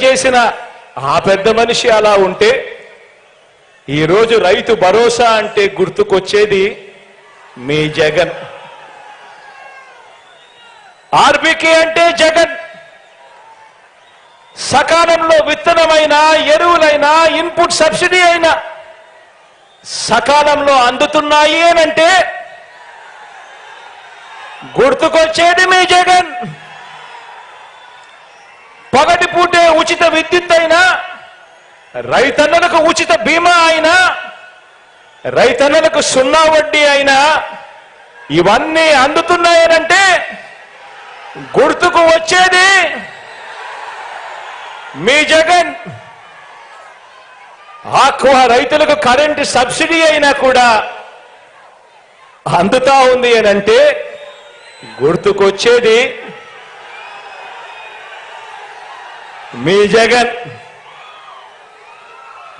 చేసిన ఆ పెద్ద మనిషి అలా ఉంటే ఈరోజు రైతు భరోసా అంటే గుర్తుకొచ్చేది మీ జగన్. ఆర్బీకే అంటే జగన్. సకాలంలో విత్తనమైనా ఎరువులైనా ఇన్పుట్ సబ్సిడీ అయినా సకాలంలో అందుతున్నాయి అనంటే గుర్తుకొచ్చేది మీ జగన్. పగటి పూటే ఉచిత విద్యుత్ అయినా, రైతన్నలకు ఉచిత బీమా అయినా, రైతన్నలకు సున్నా వడ్డీ అయినా ఇవన్నీ అందుతున్నాయనంటే గుర్తుకు వచ్చేది మీ జగన్. ఆక్వా రైతులకు కరెంటు సబ్సిడీ అయినా కూడా అందుతా ఉంది అనంటే గుర్తుకొచ్చేది మీ జగన్.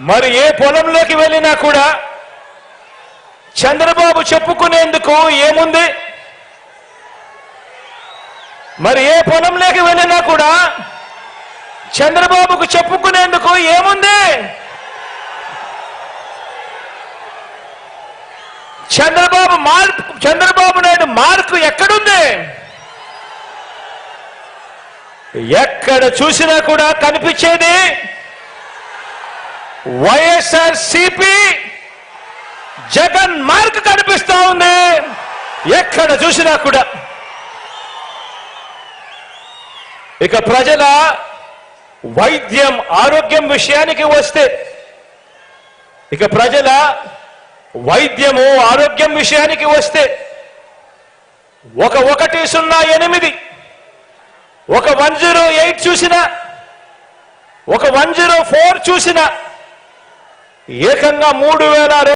మరి ఏ పొలంలోకి వెళ్ళినా కూడా చంద్రబాబు చెప్పుకునేందుకు ఏముంది? మరి ఏ పొలంలోకి వెళ్ళినా కూడా చంద్రబాబుకు చెప్పుకునేందుకు ఏముంది? చంద్రబాబు నాయుడు మార్కు ఎక్కడుంది? ఎక్కడ చూసినా కూడా కనిపించేది వైఎస్ఆర్సీపీ జగన్ మార్క్ కనిపిస్తా ఉంది. ఎక్కడ చూసినా కూడా. ఇక ప్రజల వైద్యం ఆరోగ్యం విషయానికి వస్తే, ఇక ప్రజల వైద్యము ఆరోగ్యం విషయానికి వస్తే 108 ఒక 108 చూసినా, ఒక 104 చూసినా ఏకంగా 3000